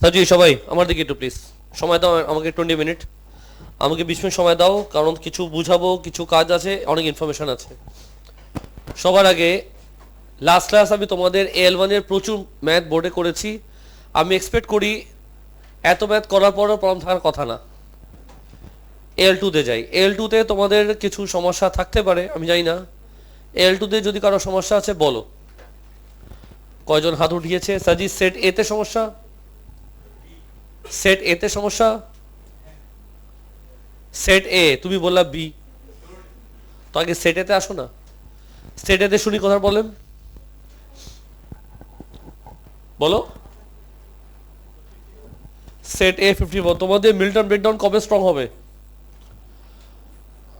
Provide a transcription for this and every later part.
সাজি সবাই আমার দিকে একটু প্লিজ সময় দাও আমাকে 20 মিনিট, আমাকে 20 মিনিট সময় দাও, কারণ কিছু বুঝাবো, কিছু কাজ আছে, অনেক ইনফরমেশন আছে। সবার আগে লাস্ট ক্লাস আমি তোমাদের AL1 এর প্রচুর ম্যাথ বোর্ডে করেছি। আমি এক্সপেক্ট করি এত ম্যাথ করার পরও প্রবলেম থাকার কথা না। AL2 তে যাই। AL2 তে তোমাদের কিছু সমস্যা থাকতে পারে, আমি জানি না। AL2 তে যদি কারো সমস্যা আছে বলো। কয়জন হাত উঠিয়েছে? সাজি সেট এ তে সমস্যা, সেট এ তে সমস্যা, সেট এ তুমি বললা বি, তো আগে সেট এতে আসো না। সেট এতে শুনি কথা বলেন, বলো। সেট এ 54। তোমাদের মিল্টন ব্রেকডাউন কবে স্ট্রং হবে?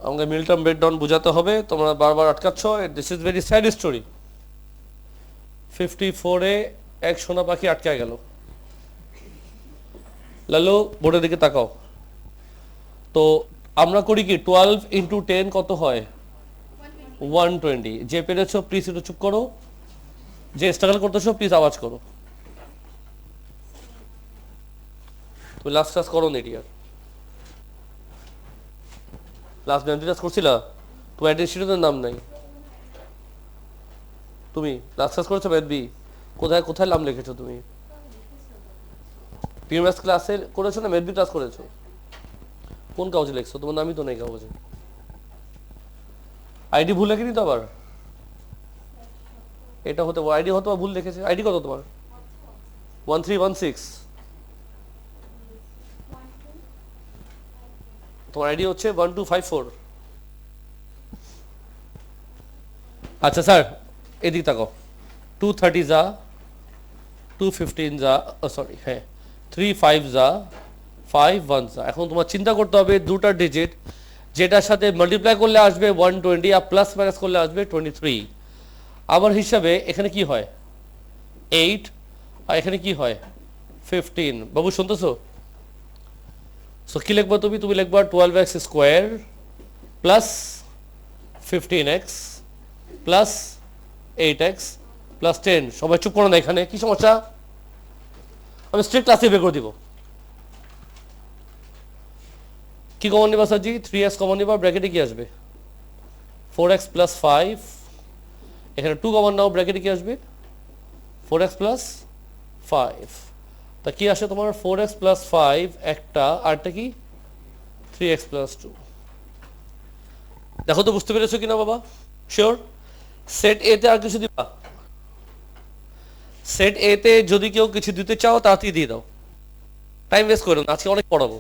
আমাকে মিল্টন ব্রেকডাউন বোঝাতে হবে, তোমরা বারবার আটকাচ্ছ। This is very sad story. 54 এ এক সোনা পাখি আটকে গেল। লালু বোর্ডের দিকে তাকাও। তো আমরা করি কি 12 ইন্টু 10 কত হয়? 120। যে পেরেছো প্লিজ একটু চুপ করো, যে স্ট্রাগল করতেছো প্লিজ আওয়াজ করো। তুমি লাস্ট ক্লাস করো না এটিয়ার, লাস্ট ম্যাথ ক্লাস করছিলা? তোমার অ্যাডমিনিস্ট্রেটরের নাম নাই। তুমি লাস্ট ক্লাস করেছো ম্যাথ বি? কোথায় কোথায় নাম লিখেছো তুমি? প্রিভিয়াস ক্লাসে করেছো না ম্যাথ বি ক্লাস করেছো? কোন কাগজে লিখছো? তোমার নামই তো নেই কাগজে। আইডি ভুল লেখেনি তো আবার? এটা হতে আইডি হয়তো ভুল লিখেছে। আইডি কত তোমার? 1316। তোমার আইডি হচ্ছে 1254। আচ্ছা স্যার এদিকে তাকাও। 230 যা, 215 যা, সরি হ্যাঁ 35 যা, 51 যা। এখন তোমার চিন্তা করতে হবে দুটা ডিজিট যেটার সাথে মাল্টিপ্লাই করলে আসবে 120 আর প্লাস মাইনাস করলে আসবে 23। আমার হিসাবে এখানে কি হয় 8 আর এখানে কি হয় 15। বাবু শুনতেছো? সো কি লিখবা তুমি? তুমি লিখবা 12x square plus 15x plus 8x plus 10। সবাই চুপ করো না, এখানে কি সমস্যা? আমি স্ট্রিক্ট ক্লাসে বের করে দিব। কি কমন নিবা স্যারজি? 3x কমন নিবা, ব্র্যাকেটে কি আসবে? 4x plus 5। এখানে 2 কমন নাও, ব্র্যাকেটে কি আসবে? 4x plus 5। তা কি আসে তোমার? 4x প্লাস 5 একটা, আরটা কি 3x প্লাস 2। দেখো তো বুঝতে পেরেছো কিনা বাবা? শিওর? সেট এ তে আর কিছু দিবা? সেট এ তে যদি কেউ কিছু দিতে চাও তাড়াতাড়ি দিয়ে দাও, টাইম ওয়েস্ট করো না, আজকে অনেক পড়াবো।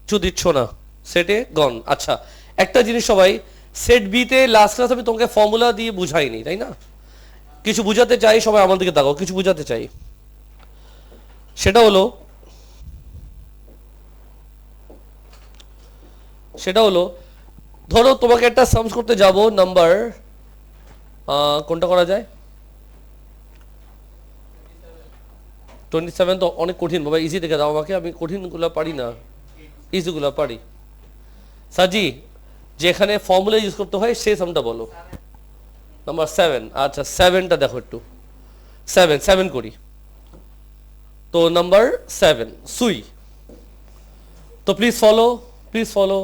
কিছু দিচ্ছ না সেটে গন। আচ্ছা একটা জিনিস সবাই, সেট বি তে লাস্ট ক্লাস আমি তোমাকে ফর্মুলা দিয়ে বুঝাইনি তাই না? কিছু বুঝাতে চাই, সবাই আমার দিকে তাকাও, কিছু বুঝাতে চাই। সেটা হলো ধরো তোমাকে একটা সামস করতে যাব নাম্বার, কোনটা করা যায়? 27 তো অনেক কঠিন বাবা, ইজি দেখে দাও আমাকে, আমি কঠিনগুলো পারি না, ইজিগুলো পারি। সাজি যেখানে ফর্মুলা ইউজ করতে হয় সেই সামটা বলো। নাম্বার 7। আচ্ছা 7টা দেখো একটু। 7 করি তো নাম্বার 7 সুই। তো প্লিজ ফলো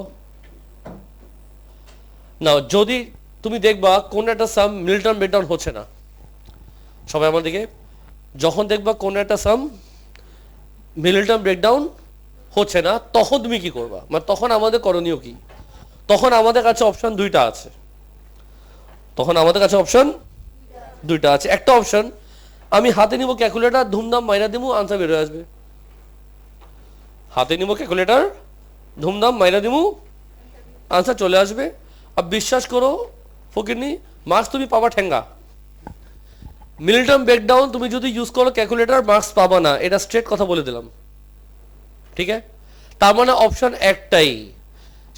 নাও। যদি তুমি দেখবা কোন একটা সাম মিল্টন ব্রেকডাউন হচ্ছে না, সবাই আমার দিকে, যখন দেখবা কোন একটা সাম মিল্টন ব্রেকডাউন হচ্ছে না তখন তুমি কি করবা? মানে তখন আমাদের করণীয় কি? তখন আমাদের কাছে অপশন দুইটা আছে। একটা অপশন আমি হাতে নিব ক্যালকুলেটর, ধুমধাম মাইরা দিব, আনসার বের হয়ে আসবে। হাতে নিব ক্যালকুলেটর, ধুমধাম মাইরা দিব, আনসার চলে আসবে। আর বিশ্বাস করো ফকিরনি, মার্কস তুমি পাবা ঠেঙ্গা। মিল্টন ব্রেকডাউন তুমি যদি ইউজ করো ক্যালকুলেটর, মার্কস পাবা না, এটা স্ট্রেট কথা বলে দিলাম। ঠিক আছে? তার মানে অপশন একটাই,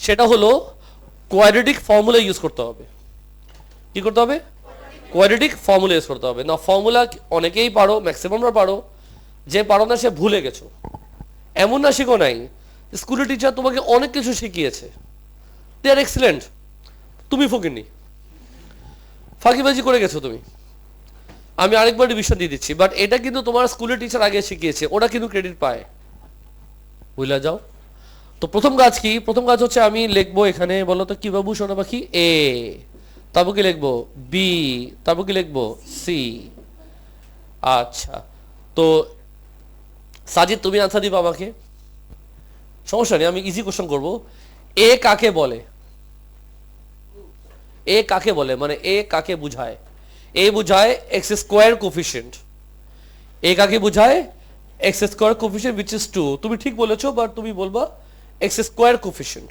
সেটা হলো কোয়াড্রেটিক ফর্মুলা ইউজ করতে হবে। কি করতে হবে? কোয়াড্রেটিক ফর্মুলা ইউজ করতে হবে। না ফর্মুলা অনেকেই পারো, ম্যাক্সিমামরা পারো, যে পারো না সে ভুলে গেছো। এমন না শিখো নাই, স্কুলের টিচার তোমাকে অনেক কিছু শিখিয়েছে, দে আর এক্সিলেন্ট, তুমি ফকিরনি, ফাঁকিবাজি করে গেছো তুমি। আমি আরেকবার রিভিশন দিয়ে দিচ্ছি, বাট এটা কিন্তু তোমার স্কুলের টিচার আগে শিখিয়েছে, ওরা কিন্তু ক্রেডিট পায়, বুঝলা যাও। তো প্রথম কাজ কি? প্রথম কাজ হচ্ছে আমি লিখবো এখানে, বলো তো কি বাবু সোনা পাখি, এ, তারপর কি লিখবো বি, তারপর কি লিখবো সি। আচ্ছা, তো সাজিদ তুমি আনসার দিবা আমাকে, সমস্যা নেই, আমি ইজি কোশ্চেন করবো। এ কাকে বলে? এ কাকে বলে, মানে এ কাকে বুঝায়? এ বুঝায় এক্স স্কোয়ার কোফিশিয়েন্ট। এ কাকে বুঝায়? X square coefficient which is 2। তুমি ঠিক বলেছো, বাট তুমি বলবা এক্স স্কোয়ার কোফিশিয়েন্ট।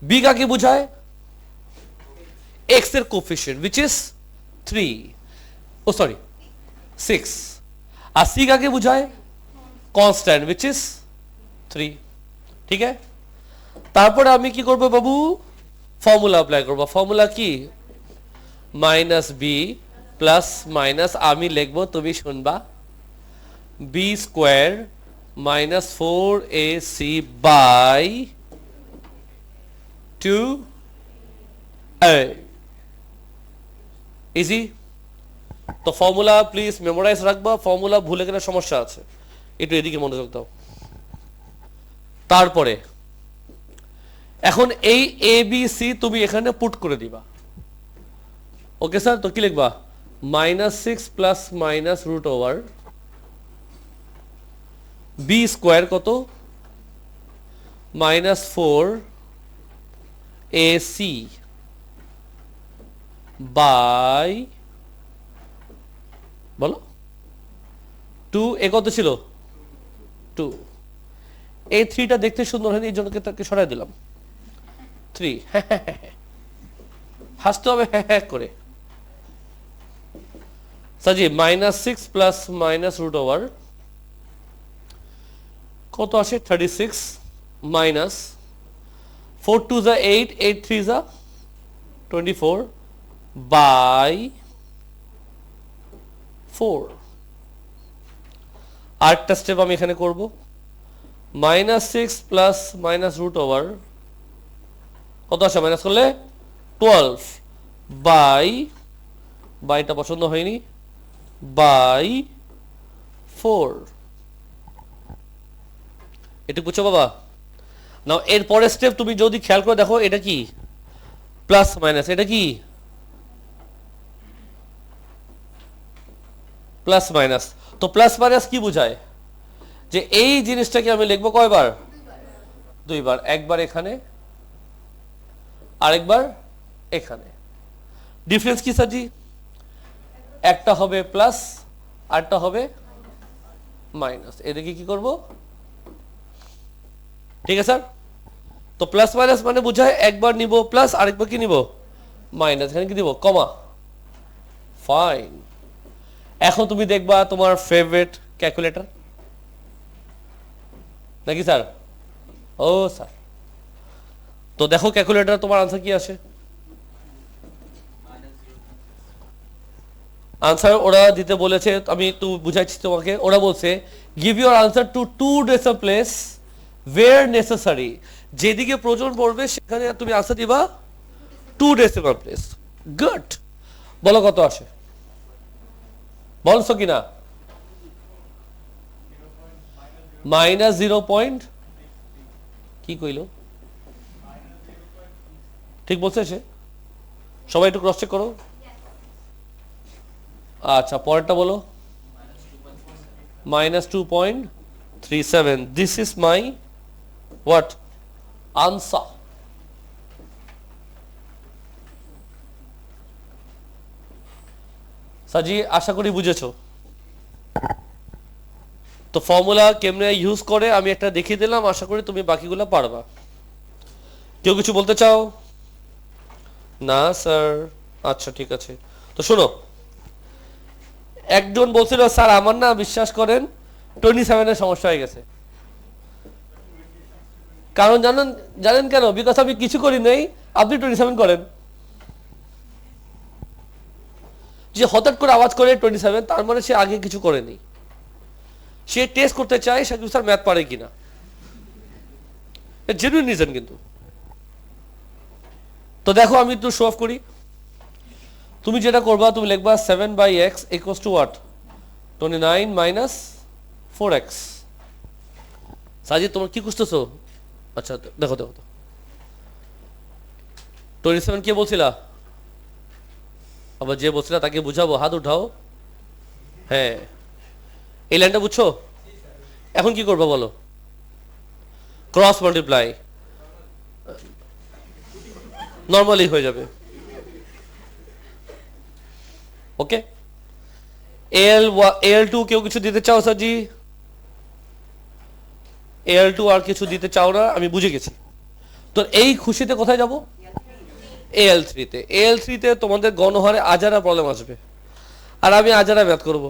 বি কাকে বুঝায়? এক্স এর coefficient which is 3, oh sorry 6। আর সি কাকে বুঝায়? Constant which is 3। ঠিক আছে, তারপরে আমি কি করবো বাবু? ফর্মুলা অ্যাপ্লাই করবো। ফর্মুলা কি? মাইনাস বি প্লাস মাইনাস, আমি লিখবো তুমি শুনবা, B square minus 4ac by 2a। Easy. তো ফর্মুলা প্লিজ মেমোরাইজ রাখবা, ফর্মুলা ভুলে গেলে সমস্যা আছে, একটু এদিকে মনোযোগ দাও। তারপরে এখন এই এ বি সি তুমি এখানে পুট করে দিবা। ওকে স্যার, তো কি লিখবা? -6 plus minus root over B square কত? -4ac বাই, বলো 2, এ কত ছিল? 2। এই 3টা দেখতে সুন্দর হয়নি, এই জন্য তাকে সরাই দিলাম 3। হাসতে হবে হ্যাঁ হ্যাঁ করে। সাজি -6 প্লাস মাইনাস রুট ওভার কত আসে? 36 মাইনাস 4 2 যা 8, 8 3 যা 24 বাই 4। আরেকটা স্টেপ আমি এখানে করব, -6 প্লাস মাইনাস রুট ওভার কত আসে মাইনাস করলে? 12 বাই, বাইটা পছন্দ হয়নি, বাই 4। এটা বুঝছো বাবা? নাও এর পরের স্টেপ তুমি যদি খেয়াল করে দেখো, এটা কি প্লাস মাইনাস, এটা কি প্লাস মাইনাস। তো প্লাস মাইনাস কি বোঝায়? যে এই জিনিসটাকে আমি লিখবো কয়বার? দুইবার, একবার এখানে আরেকবার এখানে। ডিফারেন্স কি স্যারজি? একটা হবে প্লাস আরটা হবে মাইনাস। এদিকে কি করব? ঠিক আছে স্যার। তো প্লাস মাইনাস মানে বোঝায় একবার নিব প্লাস, আরেকবার কি নিব মাইনাস। এখানে কি দিব? কমা। ফাইন। এখন তুমি দেখবা তোমার ফেভারিট ক্যালকুলেটর নাকি স্যার? ও স্যার, তো দেখো ক্যালকুলেটর তোমার আনসার কি আসে? আনসার ওরা দিতে বলেছে, আমি একটু বুঝাচ্ছি তোমাকে। ওরা বলছে give your answer to 2 decimal place where necessary. যেদিকে প্রয়োজন পড়বে সেখানে তুমি আনসার দিবা 2 decimal প্লেস। গুড। বলো কত আসে? বলছো কিনা? -0. কি কইলো? ঠিক বলছে সে? সবাই একটু ক্রস চেক করো। আচ্ছা, পরেরটা বলো। -2.37। This is my what answer. সাজি আশা করি বুঝেছো। তো ফর্মুলা কেমনে ইউজ করে আমি একটা দেখিয়ে দিলাম, আশা করি তুমি বাকিগুলো পারবা। কেউ কিছু বলতে চাও? না স্যার। আচ্ছা ঠিক আছে, তো শোনো। একজন বলছিল স্যার আমার না বিশ্বাস করেন 27 সমস্যা হয়ে গেছে। কারণ জানেন কেন? বিকজ আমি কিছু করি নাই, আপনি 27 করেন। যে হঠাৎ করে আওয়াজ করে 27, তার মানে সে আগে কিছু করেনি। সে টেস্ট করতে চায় সাকিব স্যার ম্যাথ পারে কিনা। জেনুইন রিজন কিন্তু। তো দেখো আমি একটু শো অফ করি। তুমি যেটা করবা তুমি লিখবা 7/x equals to what 29 minus 4x Sajid তোমার কি খুঁজতেছো আচ্ছা দেখো দেখো 27 কে বলছিলা আবার যে বলছিলা তাকে বুঝাবো হাত উঠাও হ্যাঁ এই লাইনটা বুঝছো এখন কি করবা বলো ক্রস মাল্টিপ্লাই নরমালি হয়ে যাবে ওকে al2 কেউ কিছু দিতে চাও স্যারজি al2 আর কিছু দিতে চাও না আমি বুঝে গেছি তো এই খুশিতে কোথায় যাব al3 তে al3 তে তোমাদের গণহারে আজারা প্রবলেম আসবে আর আমি আজারা ম্যাথ করব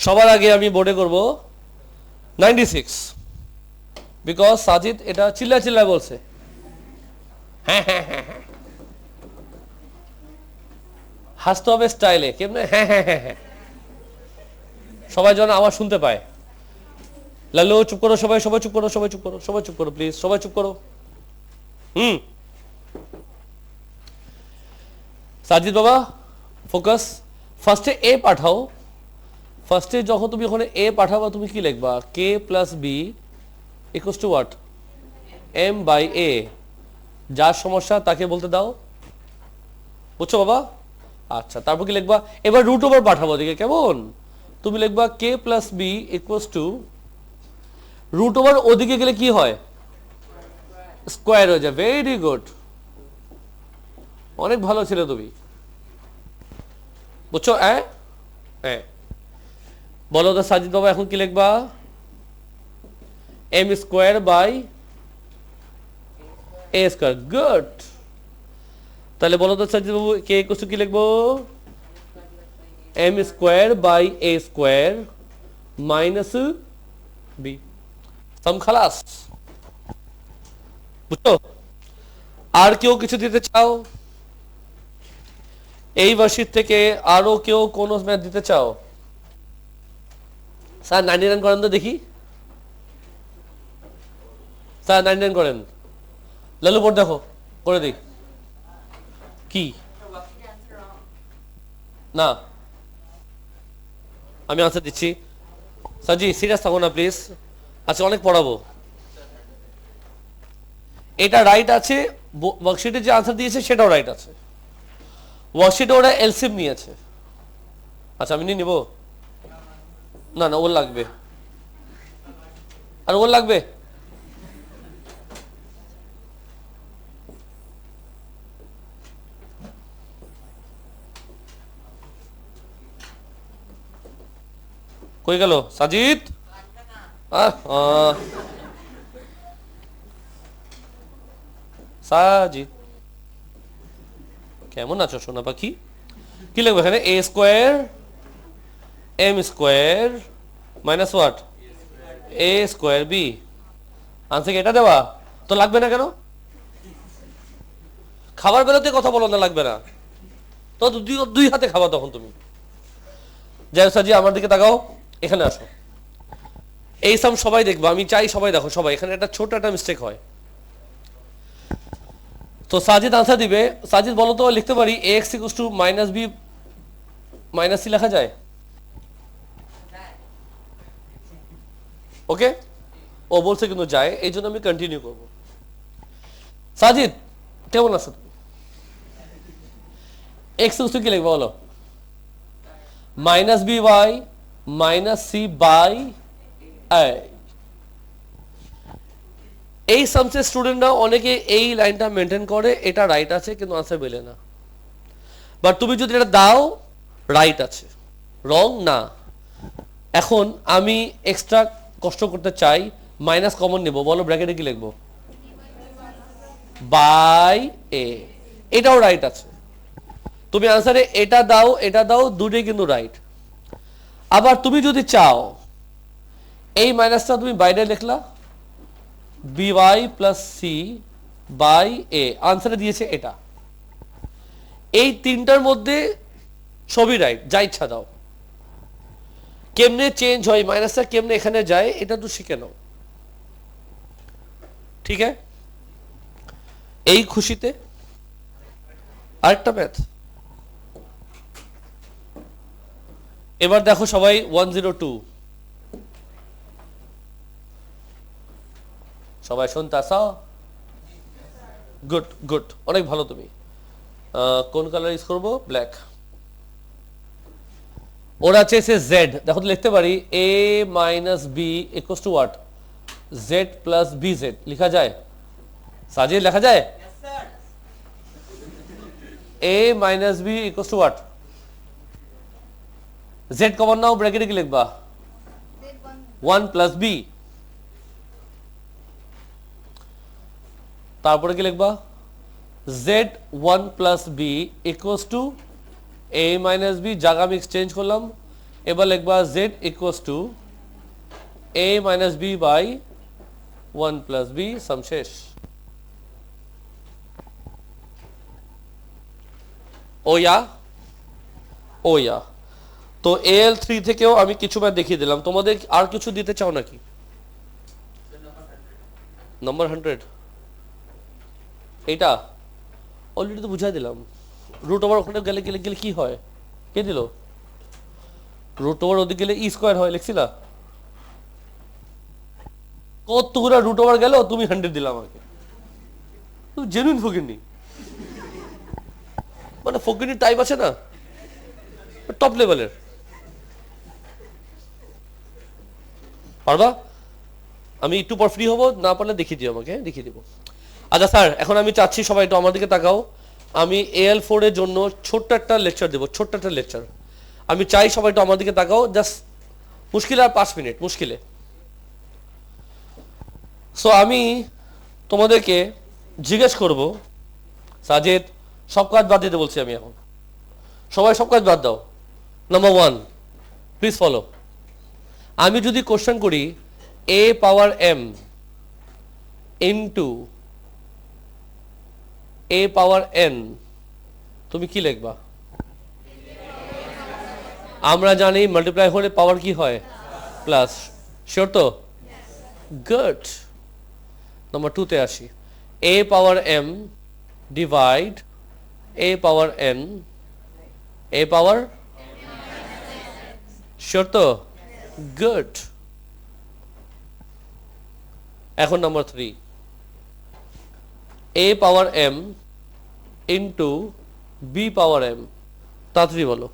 সবার আগে আমি বোর্ডে করব 96 বিকজ সাজিদ এটা চিল্লা চিল্লা বলছে হ্যাঁ হ্যাঁ হ্যাঁ হ্যাঁ হাসতে হবে স্টাইলে কেমনে হ্যাঁ হ্যাঁ হ্যাঁ হ্যাঁ সবাই যেন আওয়াজ শুনতে পায় লালু চুপ করো সবাই সবাই চুপ করো সবাই চুপ করো সবাই চুপ করো প্লিজ সবাই চুপ করো সাজিদ বাবা ফোকাস ফার্স্টে এ পাঠাও ফার্স্টে যখন তুমি ওখানে এ পাঠাবা তুমি কি লিখবা k plus b equals to what m by a যার সমস্যা তাকে বলতে দাও বুঝছো বাবা আচ্ছা তারপর কি লিখবা এবার রুট ওভার পাঠাবো দিকে কেমন তুমি লিখবা k plus b equals to root over ওদিকে গেলে কি হয় স্কোয়ার হয়ে যায় ভেরি গুড অনেক ভালো ছিল তুমি বুঝছো হ্যাঁ হ্যাঁ বলো তো সাজিদ বাবা এখন কি লিখবা M square by A square good তাহলে বলো তো সাজিদ বাবু কে ইকুয়ালস টু কি লিখবো M square by A square minus B sum খালাস বুঝছো আর কেউ কিছু দিতে চাও এই ভার্সিট থেকে আরো কেউ কোন ম্যাথ দিতে চাও স্যার 99 করেন তো দেখি স্যার 99 করেন লালু বোর্ড দেখো করে দিই কি না আমি আনসার দিচ্ছি স্যারজি সিরিয়াস থাকো না প্লিজ আজকে অনেক পড়াবো এটা রাইট আছে ওয়ার্কশিটে যে আনসার দিয়েছে সেটাও রাইট আছে ওয়ার্কশিটে ওরা এলসিএম নিয়েছে আচ্ছা আমি নিয়ে নিব না না ওর লাগবে আর ওর লাগবে কই গেল সাজিদ সাজিদ কেমন আছো সোনা পাখি কি লিখবো এখানে a square m square minus what a square b answer কি এটা দেওয়া তো লাগবে না কেন খাবার বেলাতে কথা বলো না লাগবে না তো দুই হাতে খাবা তখন তুমি যাই সাজি আমার দিকে তাকাও এখানে আসো এই সাম সবাই দেখবো আমি চাই সবাই দেখো সবাই এখানে একটা ছোট একটা মিস্টেক হয় তো সাজিদ আনসার দিবে সাজিদ বলো তো লিখতে পারি X equals to minus B minus C লেখা যায় ওকে ও বলছে কিন্তু যায় এই জন্য আমি কন্টিনিউ করব সাজিদ কেমন আছো তুমি এক্স ইকুয়ালস টু কি লিখবো বলো minus B by minus C by এই সামসে স্টুডেন্টরা অনেকে এই লাইনটা মেনটেন করে এটা রাইট আছে কিন্তু আনসার পেলে না বাট তুমি যদি এটা দাও রাইট আছে রং না এখন আমি এক্সট্রা কষ্ট করতে চাই মাইনাস কমন নেব বলো ব্র্যাকেটে কি লিখবো বাই এ এটাও রাইট আছে তুমি আনসারে এটা দাও দুটোই কিন্তু রাইট আবার তুমি যদি চাও এই মাইনাসটা তুমি বাইরে লিখলা by প্লাস সি বাই এ আনসারে দিয়েছে এটা এই তিনটার মধ্যে সবই রাইট যা ইচ্ছা দাও কেমনে চেঞ্জ হয় মাইনাসটা কেমনে এখানে যায় এটা তো শিখে নাও ঠিক আছে এই খুশিতে আরেকটা ম্যাথ এবার দেখো সবাই 102, সবাই শুনতে আসো? গুড গুড, অনেক ভালো। তুমি কোন কালার ইউজ করবো? ব্ল্যাক। ওরা চেয়েছে জেড, দেখো তো লিখতে পারি a minus b equals to what? Z plus b z লিখা যায়? সাজিদ লেখা যায়? a minus b equals to what? Z common নাও, ব্র্যাকেটে কি লিখবা? 1 প্লাস বি। তারপরে কি লিখবা? Z 1 plus b equals to a minus b, জায়গা আমি এক্সচেঞ্জ করলাম। এবার লিখবা z equals to a minus B by 1 plus b, sum শেষ। ও ইয়া তো AL3 থেকেও আমি কিছু ম্যাথ দেখিয়ে দিলাম। তোমাদের আর কিছু দিতে চাও নাকি? নাম্বার 100 এইটা অলরেডি তো বুঝাই দিলাম। রুট ওভার ওখানে গেলে গেলে গেলে কি হয়? কে দিল? রুট ওভার ওদিকে গেলে ই স্কোয়ার হয়, লিখছিলা? কতগুলো রুট ওভার গেল, তুমি 100 দিলাম আমাকে। তুমি জেনুইন ফকিরনি, মানে ফকিরনি টাইপ আছে না, টপ লেভেলের। পারবা? আমি একটু পর ফ্রি হবো, না পারলে দেখিয়ে দিও আমাকে, দেখিয়ে দিব। আচ্ছা স্যার, এখন আমি চাচ্ছি সবাই একটু আমার দিকে তাকাও। আমি AL4 এর জন্য ছোট্ট একটা লেকচার দেবো, ছোট্ট একটা লেকচার। আমি চাই সবাই একটু আমার দিকে তাকাও, জাস্ট মুশকিলে আর 5 মিনিট, মুশকিলে। সো আমি তোমাদেরকে জিজ্ঞেস করব, সাজেদ সব কাজ বাদ দিতে বলছি আমি এখন, সবাই সব কাজ বাদ দাও। Number 1, please follow. আমি যদি কোশ্চেন করি a power m into a power n, তুমি কি লিখবা? আমরা জানি মাল্টিপ্লাই হলে পাওয়ার কি হয়? প্লাস। শিওর তো? গুড। নাম্বার 2 তে আসি। a power m divide a power n, a power, sure তো? গুড। এখন number 3, a power m into b power m, তাড়াতাড়ি বলো।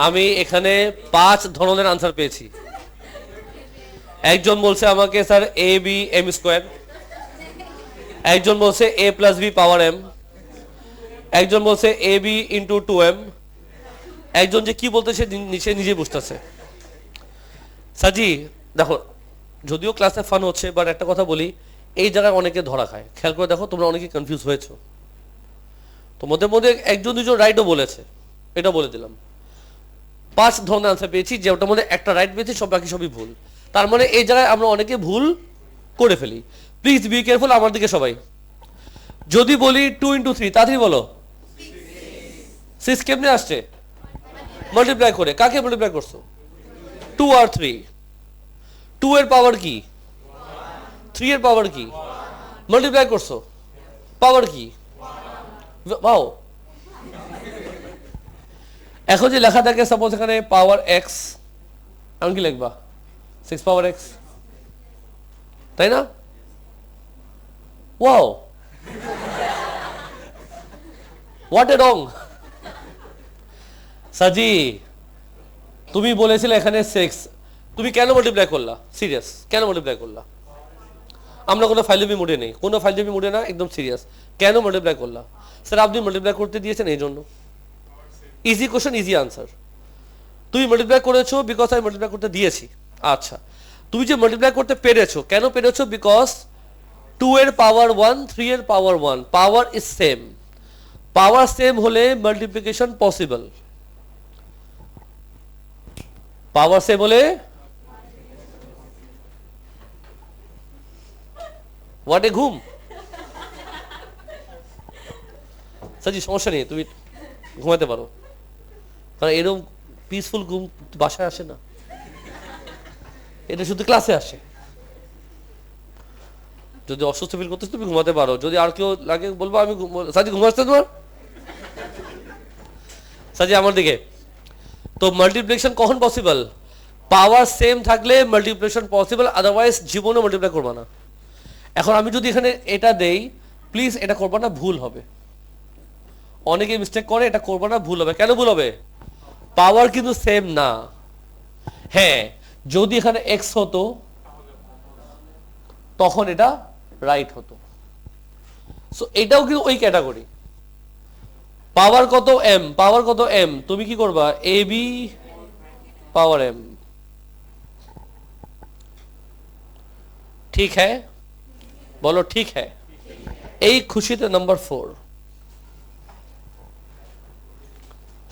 আমি এখানে 5 ধরনের আনসার পেয়েছি। একজন বলছে আমাকে sir a b m square, একজন বলছে a plus B power m, একজন বলছে a b ইন্টু 2m, একজন যে কি বলতেছে নিচে নিজে বুঝতেছে। সাজি দেখো, যদিও ক্লাসে ফান হচ্ছে, বাট একটা কথা বলি, এই জায়গায় অনেকে ধরা খায়। খেয়াল করে দেখো, তোমরা অনেকে কনফিউজ হয়েছো। তোমাদের মধ্যে একজন দুজন রাইটও বলেছে, এটা বলে দিলাম। 5 ধরনের আনসার পেয়েছি, যে ওটার মধ্যে একটা রাইট পেয়েছি, সব বাকি সবই ভুল। তার মানে এই জায়গায় আমরা অনেকে ভুল করে ফেলি। প্লিজ বি কেয়ারফুল আমার দিকে সবাই। যদি বলি 2 ইন্টু 3, তাড়াতাড়ি বলো। 6 কেমনে আসছে? মাল্টিপ্লাই করে। কাকে মাল্টিপ্লাই করছো? 2 আর 3। 2 এর পাওয়ার কি? 3 এর পাওয়ার কি? মাল্টিপ্লাই করছো, পাওয়ার কি? বাও। এখন যে লেখা থাকে, সাপোজ এখানে পাওয়ার এক্স, আমি কি লিখবা? 6 পাওয়ার এক্স, তাই না? ওয়াও, হোয়াট এ রং। সাজি তুমি বলেছিলে এখানে 6, তুমি কেন মাল্টিপ্লাই করলা? সিরিয়াস, কেন মাল্টিপ্লাই করলা? আমরা কোনো ফাইলবি মুডে নেই, কোনো ফাইলবি মুডে না, একদম সিরিয়াস। কেন মাল্টিপ্লাই করলা? স্যার আপনি মাল্টিপ্লাই করতে দিয়েছেন এই জন্য। Easy question, easy answer. তুমি মাল্টিপ্লাই করেছো বিকজ আমি মাল্টিপ্লাই করতে দিয়েছি। আচ্ছা, তুমি যে মাল্টিপ্লাই করতে পেরেছো, কেন পেরেছো? বিকজ 2 এর পাওয়ার 1, 3 এর পাওয়ার 1, power is same. Power same হলে মাল্টিপ্লিকেশন পসিবল। পাওয়ার সেম হলে হোয়াট এ ঘুম। সাজি সমস্যা নেই, তুমি ঘুমাতে পারো, কারণ এরকম পিসফুল ঘুম বাসায় আসে না। এটা শুধু ক্লাসে আসে। যদি অসুস্থ ফিল করতেছ তুমি ঘুমাতে পারো, যদি আর কেউ লাগে বলবো আমি সাজি ঘুমাচ্ছে তোমার সাজি আমার দিকে। তো মাল্টিপ্লিকেশন কখন পসিবল? পাওয়ার সেম থাকলে মাল্টিপ্লিকেশন পসিবল, আদারওয়াইজ জীবনে মাল্টিপ্লাই করবা না। এখন আমি যদি এখানে এটা দেই, প্লিজ এটা করবা না, ভুল হবে। অনেকে মিস্টেক করে, এটা করবা না, ভুল হবে। কেন ভুল হবে? পাওয়ার কিন্তু সেম না। হ্যাঁ, যদি এখানে এক্স হতো তখন এটা রাইট হতো। সো এটাও কিন্তু ওই ক্যাটাগরি। পাওয়ার কত এম, পাওয়ার কত এম, তুমি কি করবা? এ বি पावर एम, ठीक है? बोलो ठीक है। এই খুশিতে নাম্বার 4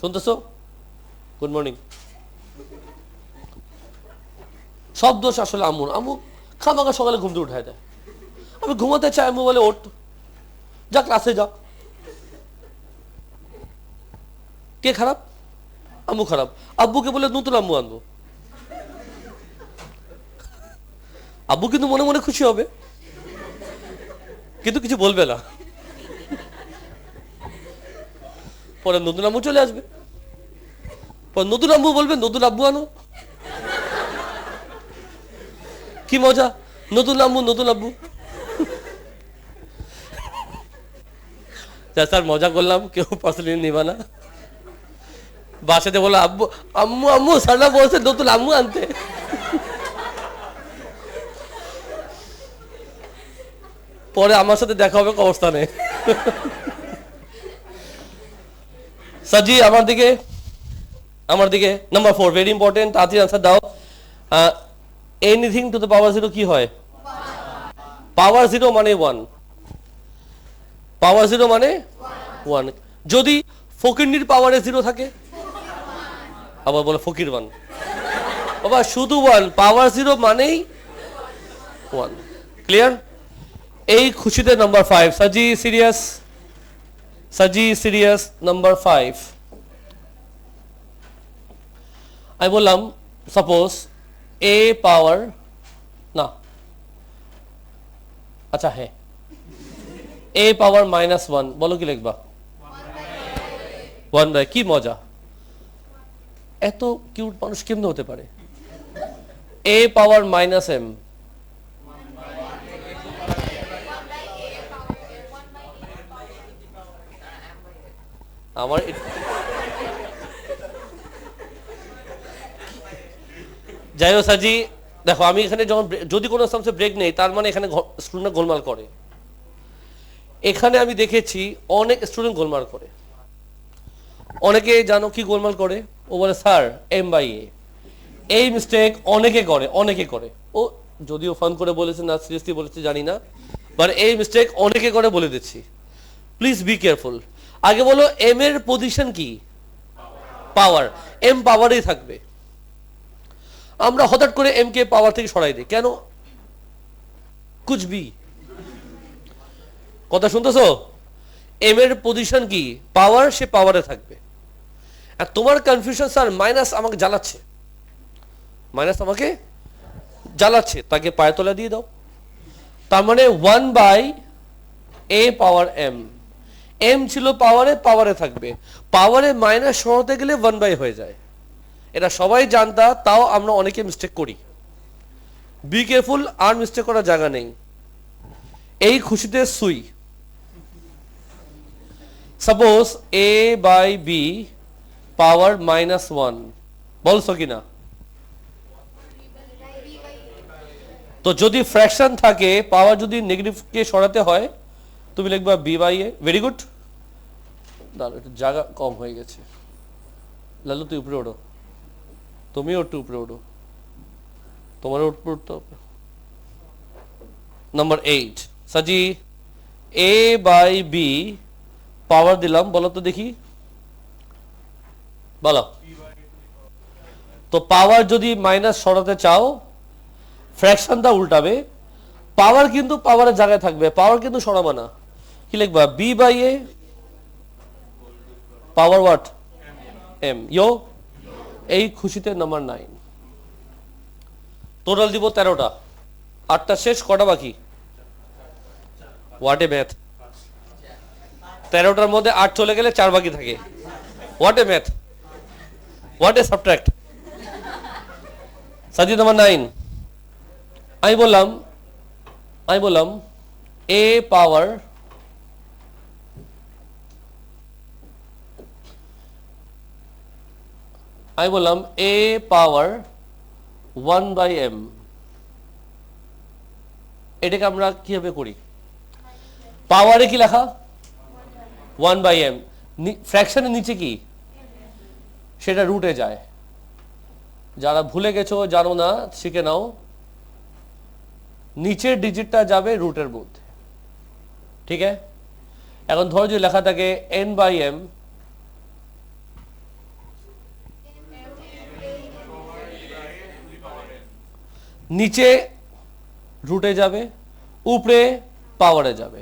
শুনতেছো? Good morning. সব দোষ আসলে আম্মুর। আম্মু খামাখা সকালে ঘুম থেকে উঠায় দেয়। আমি ঘুমাতে চাই, আম্মু বলে ওঠ, যা ক্লাসে যা। কে খারাপ? আম্মু খারাপ। আব্বুকে বলে নতুন আম্মু আনবো। আব্বু কিন্তু মনে মনে খুশি হবে, কিন্তু কিছু বলবে না। পরে নতুন আম্মু চলে আসবে, পরে নতুন আম্মু বলবে নতুন আব্বু আনো। কি মজা, নতুন আম্মু নতুন আব্বু। স্যার মজা করলাম, কেউ পার্সোনালি নিবা না। বাসাতে বলো আব্বু আম্মু আম্মু সারা বলছে নতুন আম্মু আনতে। পরে আমার সাথে দেখা হবে কবরস্থানে। সাজি আমার দিকে, আমার দিকে। নাম্বার 4 ভেরি ইম্পর্টেন্ট, তাড়াতাড়ি আনসার দাও। এনিথিং টু দ্য পাওয়ার 0 কি হয়? পাওয়ার 0 মানে 1। পাওয়ার 0 মানে 1। যদি ফকিরনির পাওয়ারে 0 থাকে, আবার বলে ফকির 1। বাবা শুধু 1, পাওয়ার 0 মানেই 1। ক্লিয়ার? এই খুশিতে নাম্বার 5। সাজি সিরিয়াস, সাজি সিরিয়াস। নাম্বার 5 আমি বললাম সাপোজ এ পাওয়ার না, আচ্ছা হ্যাঁ, এ পাওয়ার -1, বলো কি লিখবা? 1/, কি মজা, এত কিউট মানুষ কেমনে হতে পারে? এ পাওয়ার -m, আমার যাই হোক সাজি দেখো, আমি এখানে যখন যদি কোনো সামসে ব্রেক নেই, তার মানে এখানে স্টুডেন্ট গোলমাল করে। এখানে আমি দেখেছি অনেক স্টুডেন্ট গোলমাল করে। অনেকে জানো কি গোলমাল করে? ও বলে স্যার m/a। এই মিস্টেক অনেকে করে, অনেকে করে। ও যদিও ফান করে বলেছে না সিরিয়াসলি বলেছে জানি না, বাট এই মিস্টেক অনেকে করে, বলে দিচ্ছি। Please be careful. আগে বলো এম এর পজিশন কি? পাওয়ার। এম পাওয়ারেই থাকবে। আমরা হঠাৎ করে এম কে পাওয়ার থেকে সরাই দিই কেন? কুচবি কথা শুনতেছো? এম এর পজিশন কি? পাওয়ার, সে পাওয়ারে থাকবে। আর তোমার কনফিউশন স্যার মাইনাস আমাকে জ্বালাচ্ছে, মাইনাস আমাকে জ্বালাচ্ছে, তাকে পায়ের তলা দিয়ে দাও। তার মানে 1/a পাওয়ার m। এম ছিল পাওয়ারে, পাওয়ারে থাকবে। পাওয়ারে মাইনাস সরাতে গেলে 1/, হয়ে যায়। এটা সবাই জানতা, তাও আমরা অনেকে মিস্টেক করি। বি কেয়ারফুল, আর মিস্টেক করার জায়গা নেই। এই খুশিতে সুই, সাপোজ a/b পাওয়ার -1, বলছো কিনা? তো যদি ফ্র্যাকশন থাকে, পাওয়ার যদি নেগেটিভকে সরাতে হয়, তুমি লিখবা b/a। Very good. দাঁড়াও, একটু জায়গা কম হয়ে গেছে। লালু তুই উপরে ওঠো, তুমিও একটু উপরে ওঠো, তোমার উপরে উঠতে হবে। নাম্বার 8 সাজি a/b পাওয়ার দিলাম, বলো তো দেখি, বলো। তো পাওয়ার যদি মাইনাস সরাতে চাও, ফ্র্যাকশনটা উল্টাবে। পাওয়ার কিন্তু পাওয়ারের জায়গায় থাকবে, পাওয়ার কিন্তু সরাবে না। কি লিখবা? b/a power what? m। ইয়ো এই খুশিতে নাম্বার 9। টোটাল দিব 13টা, 8টা শেষ, কটা বাকি? What a math! 13টার মধ্যে 8 চলে গেলে 4 বাকি থাকে। What a math! What a subtract! Subject number 9 আমি বললাম a power a power 1/m, এটাকে আমরা কিভাবে করি? পাওয়ারে কি লেখা? 1/m, ফ্র্যাকশনের নিচে কি? সেটা রুটে যায়। যারা ভুলে গেছো, জানো না, শিখে নাও, নিচের ডিজিটটা যাবে রুটের মধ্যে। ঠিক আছে? এখন ধরো যে লেখা থাকে n/m, নিচে রুটে যাবে, উপরে পাওয়ারে যাবে।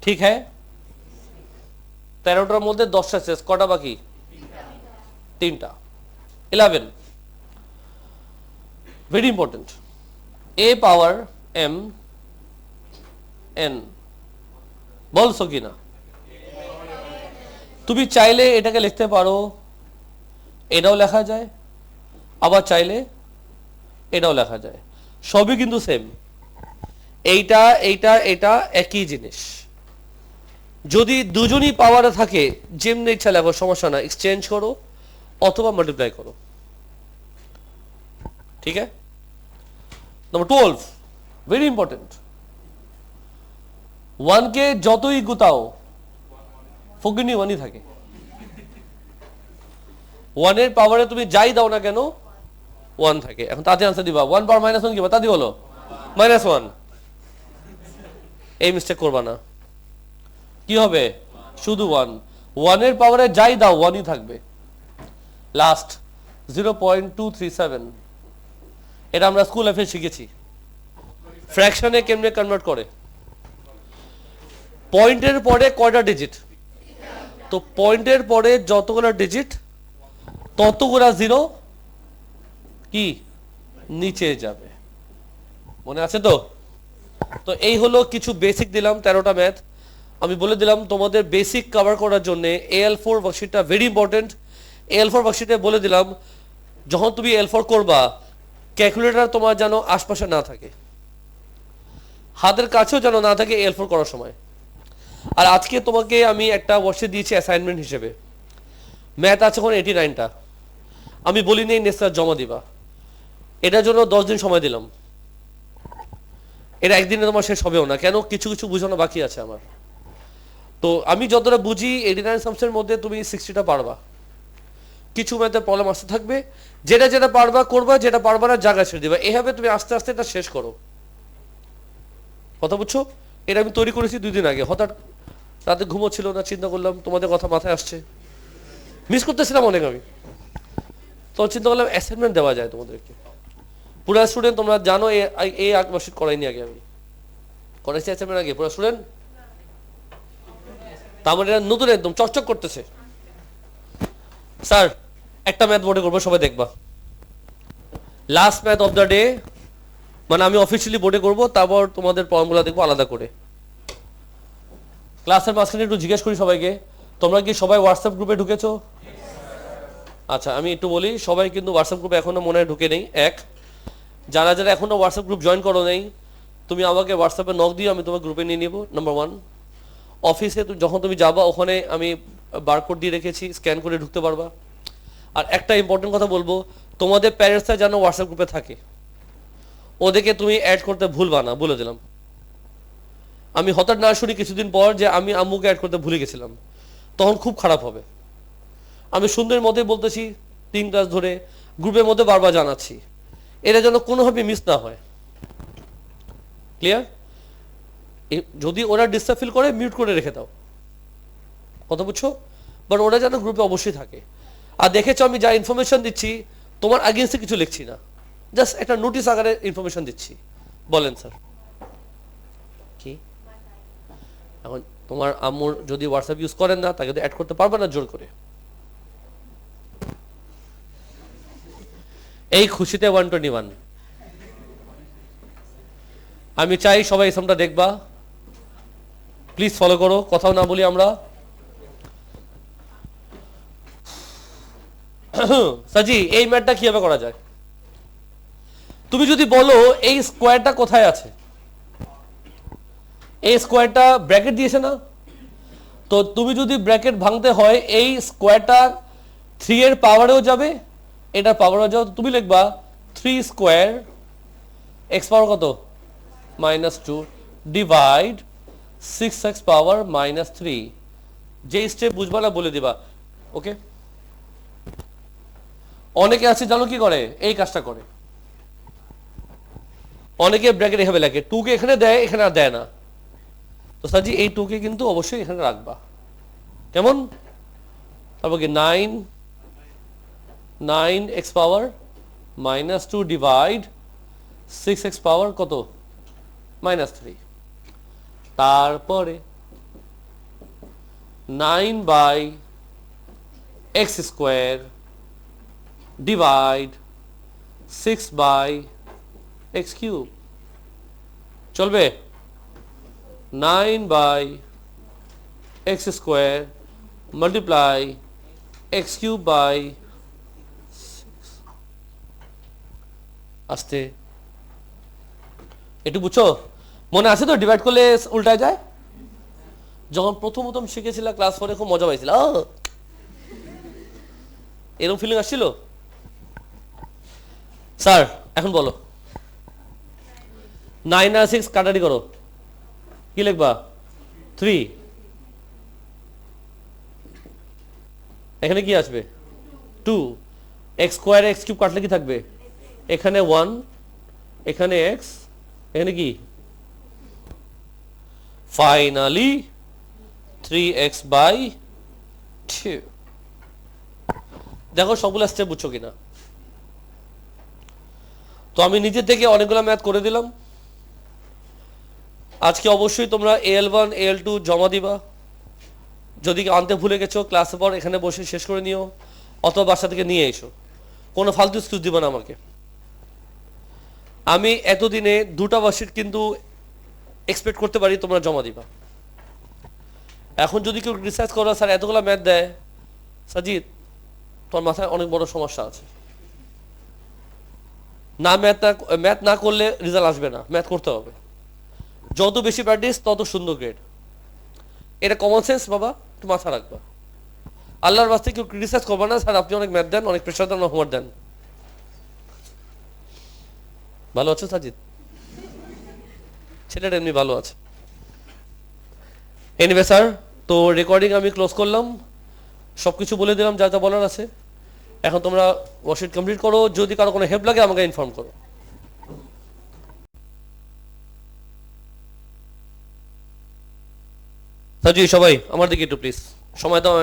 ঠিক হ্যাঁ? 13টার মধ্যে 10টা শেষ, কটা বাকি? 3টা, 11। Very important, a power m n, বলছো কি না? তুমি চাইলে এটাকে লিখতে পারো, এটাও লেখা যায়, আবার চাইলে এটাও লেখা যায়, সবই কিন্তু সেম। এইটা এইটা এটা একই জিনিস। যদি দুজনই পাওয়ারে থাকে, যেমনি ইচ্ছা লেখো, সমস্যা না, এক্সচেঞ্জ করো অথবা মাল্টিপ্লাই করো। ঠিক আছে? নাম্বার 12, ভেরি ইম্পর্টেন্ট, 1কে যতই গুতাও ফকিনি 1ই থাকে। 1-এর পাওয়ারে তুমি যাই দাও না কেন 1 থাকে। এখন তাতে আনসার দিবা 1 পাওয়ার -1 কি? তাতে বলো -1। এই মিস্টেক করবা না। কি হবে? শুধু 1। 1-এর পাওয়ারে যাই দাও 1ই থাকবে। লাস্ট 0.237, এটা আমরা স্কুল লাইফে শিখেছি। ফ্র্যাকশনে কেমনে কনভার্ট করে? পয়েন্টের পরে কয়টা ডিজিট? তো পয়েন্টের পরে যতগুলো ডিজিট ততগুলো জিরো কি নিচে যাবে। মনে আছে তো? তো এই হলো কিছু বেসিক দিলাম, 13টা ম্যাথ আমি বলে দিলাম তোমাদের বেসিক কভার করার জন্য। AL4 ওয়ার্কশিটটা very important. AL4 ওয়ার্কশিটে বলে দিলাম, যখন তুমি AL4 করবা ক্যালকুলেটর তোমার যেন আশপাশে না থাকে, হাতের কাছেও যেন না থাকে AL4 করার সময়। আর আজকে তোমাকে আমি একটা ওয়ার্কশিট দিয়েছি অ্যাসাইনমেন্ট হিসেবে, ম্যাথ আছে এখন 89টা। আমি বলি নেই নেক্সট জমা দিবা, এটার জন্য 10 দিন সময় দিলাম। এটা একদিনে তোমার শেষ হবেও না, কেন? কিছু কিছু বুঝানো বাকি আছে আমার। তো আমি যতটা বুঝি 89 সামসের মধ্যে তুমি 60টা পারবা। কিছু ম্যাথের প্রবলেম আসতে থাকবে, যেটা যেটা পারবা করবা, যেটা পারবা না জায়গা ছেড়ে দিবা। এভাবে তুমি আস্তে আস্তে এটা শেষ করো। কথা বুঝছো? এটা আমি তৈরি করেছি 2 দিন আগে। হঠাৎ রাতে ঘুমোচ্ছিল না, চিন্তা করলাম তোমাদের কথা মাথায় আসছে, মিস করতেছিলাম অনেক আমি। তো চিন্তা করলাম অ্যাসাইনমেন্ট দেওয়া যায় তোমাদেরকে। পুরা স্টুডেন্ট তোমরা জানো এই ওয়ার্কশিট করাইনি আগে, আমি করাইছি অ্যাসাইনমেন্ট আগে পুরা স্টুডেন্ট। তার মানে এটা নতুন একদম চকচক করতেছে। স্যার একটা ম্যাথ বোর্ডে করবো, সবাই দেখবা। Last math of the day, মানে আমি অফিসিয়ালি বোর্ডে করবো, তারপর তোমাদের প্রবলেমগুলো দেখবো আলাদা করে। ক্লাসের মাঝখানে একটু জিজ্ঞেস করি সবাইকে, তোমরা কি সবাই হোয়াটসঅ্যাপ গ্রুপে ঢুকেছো? আচ্ছা আমি একটু বলি, সবাই কিন্তু হোয়াটসঅ্যাপ গ্রুপে এখনো মনে হয় ঢুকে নেই। যারা যারা এখনো হোয়াটসঅ্যাপ গ্রুপ জয়েন করো নেই, তুমি আমাকে হোয়াটসঅ্যাপে নক দিও, আমি তোমার গ্রুপে নিয়ে নিব। নাম্বার 1, অফিসে যখন তুমি যাবা ওখানে আমি বারকোড দিয়ে রেখেছি, স্ক্যান করে ঢুকতে পারবা। আর একটা ইম্পর্টেন্ট কথা বলবো, তোমাদের প্যারেন্টসরা যেন হোয়াটসঅ্যাপ গ্রুপে থাকে, ওদেরকে তুমি অ্যাড করতে ভুলবা না, বলে দিলাম। আমি হঠাৎ না শুনি কিছুদিন পর যে আমি আম্মুকে অ্যাড করতে ভুলে গেছিলাম, তখন খুব খারাপ হবে। আমি সুন্দরের মধ্যে বলতেছি 3 ক্লাস ধরে, গ্রুপের মধ্যে বারবার জানাচ্ছি, এটা যেন কোনোভাবে মিস না হয়। ক্লিয়ার? যদি ওরা ডিস্টার্ব ফিল করে মিউট করে রেখে দাও। কথা বুঝছো? বাট ওরা যেন গ্রুপে অবশ্যই থাকে। আর দেখেছো আমি যা ইনফরমেশন দিচ্ছি তোমার আগেন্সে কিছু লিখছি না, জাস্ট একটা নোটিস আকারে ইনফরমেশন দিচ্ছি। বলেন স্যার কি? এখন তোমার আম্মুর যদি হোয়াটসঅ্যাপ ইউজ করেন না, তাকে তো অ্যাড করতে পারবে না জোর করে। এই খুশিতে 121 আমি চাই সবাই এই সামটা দেখবা, প্লিজ ফলো করো, কথাও না বলি আমরা। সাজি এই ম্যাথটা কিভাবে করা যায়? তুমি যদি বলো এই স্কোয়ারটা কোথায় আছে, এই স্কোয়ারটা ব্র্যাকেট দিয়েছে না, তো তুমি যদি ব্র্যাকেট ভাঙতে হয় এই স্কোয়ারটা 3 এর পাওয়ারেও যাবে, এটা পাওয়ারেও যাবে, তুমি লিখবা 3 স্কোয়ার এক্স পাওয়ার কত -2 ডিভাইড 6x পাওয়ার -3। যে স্টেপ বুঝবা না বলে দিবা, ওকে? অনেকে আছে জানো কি করে, এই কাজটা করে, অনেকে ব্র্যাকেট এভাবে লেখে, 2 কে এখানে দেয়, এখানে আর দেয় না। তো সাজি এই 2 কে কিন্তু অবশ্যই এখানে রাখবা, কেমন? তারপর কি 9x পাওয়ার -2 ডিভাইড 6x পাওয়ার কত -3, তারপরে 9/x square divide 6/x cube, চলবে? 9/x square multiply x cube by 6। আসতে একটু বুঝছো? মনে আছে তো ডিভাইড করলে উল্টায় যায়? যখন প্রথম শিখেছিলাম ক্লাস 4 খুব মজা পাইছিল, এরকম ফিলিং আসছিল? স্যার এখন বলো 9 আর 6 কাটারি করো, কি লিখবা? 3, এখানে কি আসবে 2, x স্কোয়ার x কিউব কাটলে কি থাকবে? এখানে 1, এখানে x, এখানে কি? Finally 3x/2। দেখো সবগুলো স্টেপ বুঝছো কিনা? তো আমি নিজে থেকে অনেকগুলো ম্যাথ করে দিলাম। আজকে অবশ্যই তোমরা AL1 AL2 জমা দিবা, যদি আনতে ভুলে গেছো ক্লাসের পর এখানে বসে শেষ করে নিও, অথবা বাসা থেকে নিয়ে এসো, কোনো ফালতু এক্সকিউজ দিবা না আমাকে। আমি এতদিনে 2টা ওয়ার্কশিট কিন্তু এক্সপেক্ট করতে পারি তোমরা জমা দিবা। এখন যদি কেউ রিসার্চ করো স্যার এতগুলো ম্যাথ দেয়, সাজিদ তোমার মাথায় অনেক বড় সমস্যা আছে, না ম্যাথ না করলে রেজাল্ট আসবে না, ম্যাথ করতে হবে, যত বেশি প্র্যাকটিস তত সুন্দর গ্রেড, এটা কমন সেন্স বাবা, একটু মাথা রাখবা। আল্লাহর বাস্তে কেউ ক্রিটিসাইজ করবা না স্যার আপনি অনেক ম্যাথ দেন, অনেক প্রেশার দেন, হোমওয়ার্ক দেন। ভালো আছো সাজিদ? ছেলেটা এমনি ভালো আছে। এনিওয়ে স্যার, তো রেকর্ডিং আমি ক্লোজ করলাম, সব কিছু বলে দিলাম যা যা বলার আছে। এখন তোমরা ওয়ার্কশিট কমপ্লিট করো, যদি কারো কোনো হেল্প লাগে আমাকে ইনফর্ম করো। সাজি সবাই আমার দিকে একটু প্লিজ সময় দাও।